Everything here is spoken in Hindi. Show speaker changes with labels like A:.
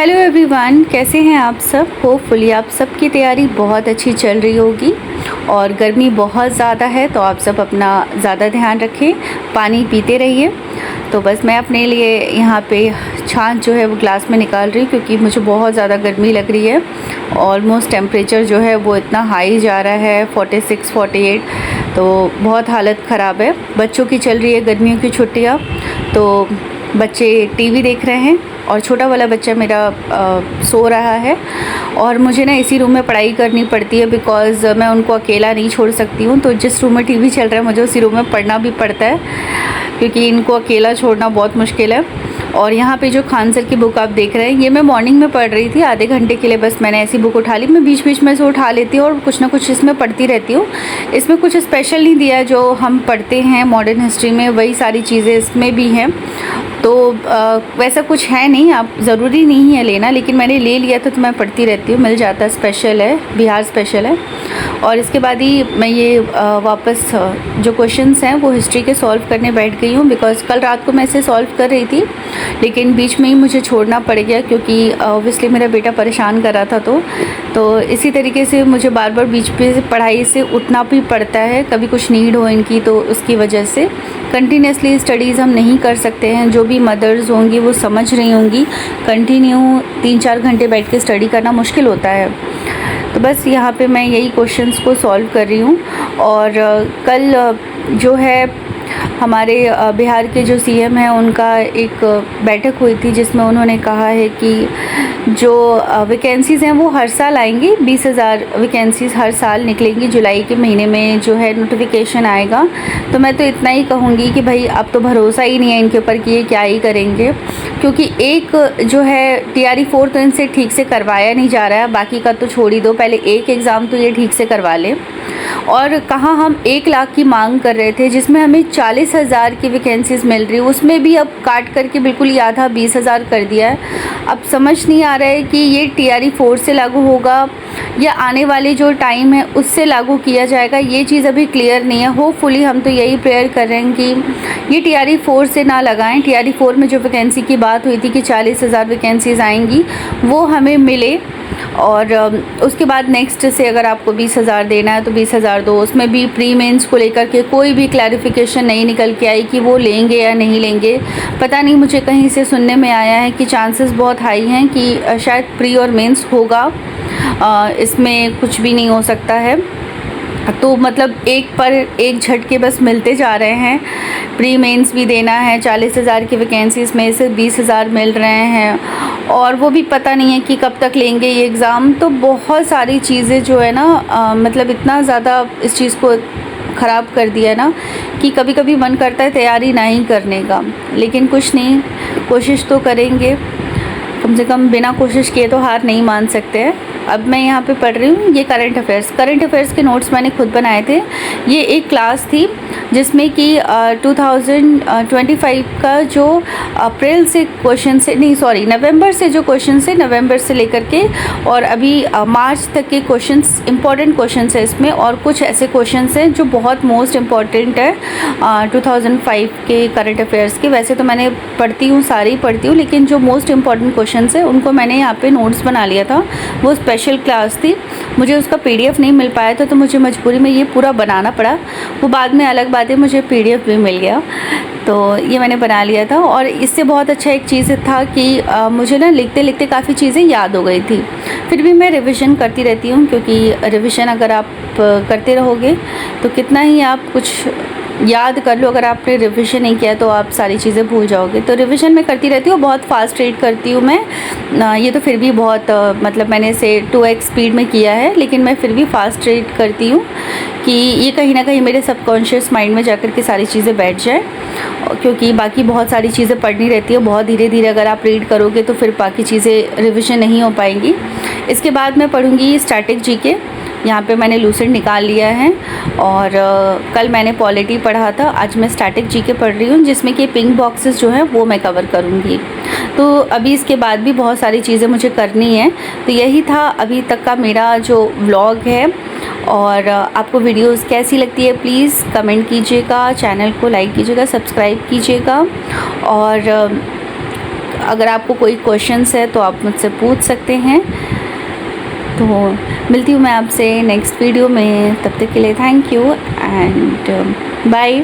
A: हेलो एवरीवन, कैसे हैं आप सब। होपफुली आप सबकी तैयारी बहुत अच्छी चल रही होगी और गर्मी बहुत ज़्यादा है तो आप सब अपना ज़्यादा ध्यान रखें, पानी पीते रहिए। तो बस मैं अपने लिए यहाँ पे छाछ जो है वो ग्लास में निकाल रही हूँ क्योंकि मुझे बहुत ज़्यादा गर्मी लग रही है। ऑलमोस्ट टेम्परेचर जो है वो इतना हाई जा रहा है 46 48, तो बहुत हालत ख़राब है। बच्चों की चल रही है गर्मियों की छुट्टियाँ, तो बच्चे टीवी देख रहे हैं और छोटा वाला बच्चा मेरा सो रहा है और मुझे ना इसी रूम में पढ़ाई करनी पड़ती है बिकॉज़ मैं उनको अकेला नहीं छोड़ सकती हूँ। तो जिस रूम में टीवी चल रहा है मुझे उसी रूम में पढ़ना भी पड़ता है क्योंकि इनको अकेला छोड़ना बहुत मुश्किल है। और यहाँ पे जो खान सर की बुक आप देख रहे हैं ये मैं मॉर्निंग में पढ़ रही थी आधे घंटे के लिए। बस मैंने ऐसी बुक उठा ली, मैं बीच बीच में से उठा लेती हूँ और कुछ ना कुछ इसमें पढ़ती रहती हूँ। इसमें कुछ स्पेशल नहीं दिया है, जो हम पढ़ते हैं मॉडर्न हिस्ट्री में वही सारी चीज़ें इसमें भी हैं। तो वैसा कुछ है नहीं, आप ज़रूरी नहीं है लेना, लेकिन मैंने ले लिया तो मैं पढ़ती रहती हूँ, मिल जाता है। स्पेशल है, बिहार स्पेशल है। और इसके बाद ही मैं ये वापस जो क्वेश्चंस हैं वो हिस्ट्री के सॉल्व करने बैठ गई हूँ बिकॉज़ कल रात को मैं इसे सॉल्व कर रही थी लेकिन बीच में ही मुझे छोड़ना पड़ गया क्योंकि ऑब्वियसली मेरा बेटा परेशान कर रहा था। तो इसी तरीके से मुझे बार बार बीच पे पढ़ाई से उठना भी पड़ता है, कभी कुछ नीड हो इनकी तो उसकी वजह से कंटिन्यूसली स्टडीज़ हम नहीं कर सकते हैं। जो भी मदर्स होंगी वो समझ रही होंगी, कंटिन्यू 3-4 घंटे बैठ के स्टडी करना मुश्किल होता है। तो बस यहाँ पे मैं यही क्वेश्चंस को सॉल्व कर रही हूँ। और कल जो है हमारे बिहार के जो सीएम हैं उनका एक बैठक हुई थी जिसमें उन्होंने कहा है कि जो वैकेंसीज़ हैं वो हर साल आएंगी, 20,000 वैकेंसीज़ हर साल निकलेंगी। जुलाई के महीने में जो है नोटिफिकेशन आएगा। तो मैं तो इतना ही कहूँगी कि भाई अब तो भरोसा ही नहीं है इनके ऊपर कि ये क्या ही करेंगे, क्योंकि एक जो है TRE 4 तो इनसे ठीक से करवाया नहीं जा रहा है, बाकी का तो छोड़ ही दो, पहले एक एग्ज़ाम तो ये ठीक से करवा लें। और कहाँ हम 1 लाख की मांग कर रहे थे जिसमें हमें 40,000 की वैकेंसीज़ मिल रही है, उसमें भी अब काट करके बिल्कुल ही आधा 20,000 कर दिया है। अब समझ नहीं आ रहा है कि ये TRE 4 से लागू होगा या आने वाले जो टाइम है उससे लागू किया जाएगा, ये चीज़ अभी क्लियर नहीं है। होपफुली हम तो यही प्रेयर कर रहे हैं कि ये TRE 4 से ना लगाएं। TRE 4 में जो वैकेंसी की बात हुई थी कि 40,000 वैकेंसीज़ आएंगी वो हमें मिले और उसके बाद नेक्स्ट से अगर आपको 20,000 देना है तो 20,000 दो। उसमें भी प्री मेंस को लेकर के कोई भी क्लैरिफिकेशन नहीं निकल के आई कि वो लेंगे या नहीं लेंगे। पता नहीं, मुझे कहीं से सुनने में आया है कि चांसेस बहुत हाई हैं कि शायद प्री और मेंस होगा, इसमें कुछ भी नहीं हो सकता है। तो मतलब एक पर एक झटके बस मिलते जा रहे हैं। प्री मेंस भी देना है, 40,000 की वैकेंसीज़ में से 20,000 मिल रहे हैं और वो भी पता नहीं है कि कब तक लेंगे ये एग्ज़ाम। तो बहुत सारी चीज़ें जो है ना मतलब इतना ज़्यादा इस चीज़ को ख़राब कर दिया ना कि कभी कभी मन करता है तैयारी ना ही करने का, लेकिन कुछ नहीं, कोशिश तो करेंगे। कम से कम बिना कोशिश किए तो हार नहीं मान सकते हैं। अब मैं यहाँ पे पढ़ रही हूँ ये करंट अफेयर्स के नोट्स मैंने खुद बनाए थे। ये एक क्लास थी जिसमें कि 2025 का जो अप्रैल से क्वेश्चन से नहीं सॉरी नवंबर से जो क्वेश्चन से नवंबर से लेकर के और अभी मार्च तक के क्वेश्चंस, इंपॉर्टेंट क्वेश्चंस है इसमें। और कुछ ऐसे क्वेश्चंस हैं जो बहुत मोस्ट इम्पॉर्टेंट है 2005 के करंट अफेयर्स के। वैसे तो मैंने पढ़ती हूँ, सारी पढ़ती हूँ, लेकिन जो मोस्ट इम्पॉर्टेंट क्वेश्चंस है उनको मैंने यहाँ पे नोट्स बना लिया था। वो स्पेशल क्लास थी, मुझे उसका PDF नहीं मिल पाया था तो मुझे मजबूरी में ये पूरा बनाना पड़ा। वो बाद में अलग बात है, मुझे PDF भी मिल गया तो ये मैंने बना लिया था। और इससे बहुत अच्छा एक चीज़ था कि मुझे ना लिखते लिखते काफ़ी चीज़ें याद हो गई थी। फिर भी मैं रिवीजन करती रहती हूँ क्योंकि रिवीजन अगर आप करते रहोगे तो कितना ही आप कुछ याद कर लो, अगर आपने रिवीजन नहीं किया तो आप सारी चीज़ें भूल जाओगे। तो रिवीजन मैं करती रहती हूँ, बहुत फास्ट रीड करती हूँ मैं। ये तो फिर भी बहुत मतलब मैंने इसे 2x स्पीड में किया है, लेकिन मैं फिर भी फास्ट रीड करती हूँ कि ये कहीं ना कहीं मेरे सबकॉन्शियस माइंड में जाकर के सारी चीज़ें बैठ जाए, क्योंकि बाकी बहुत सारी चीज़ें पढ़नी रहती है। बहुत धीरे धीरे अगर आप रीड करोगे तो फिर बाकी चीज़ें रिविज़न नहीं हो पाएंगी। इसके बाद मैं पढ़ूँगी स्टैटिक GK। यहाँ पे मैंने लूसेंट निकाल लिया है और कल मैंने पॉलिटी पढ़ा था, आज मैं स्टैटिक GK पढ़ रही हूँ जिसमें कि पिंक बॉक्सेस जो हैं वो मैं कवर करूँगी। तो अभी इसके बाद भी बहुत सारी चीज़ें मुझे करनी है। तो यही था अभी तक का मेरा जो व्लॉग है। और आपको वीडियोस कैसी लगती है प्लीज़ कमेंट कीजिएगा, चैनल को लाइक कीजिएगा, सब्सक्राइब कीजिएगा और अगर आपको कोई क्वेश्चंस है तो आप मुझसे पूछ सकते हैं। तो मिलती हूँ मैं आपसे नेक्स्ट वीडियो में, तब तक के लिए थैंक यू एंड बाय।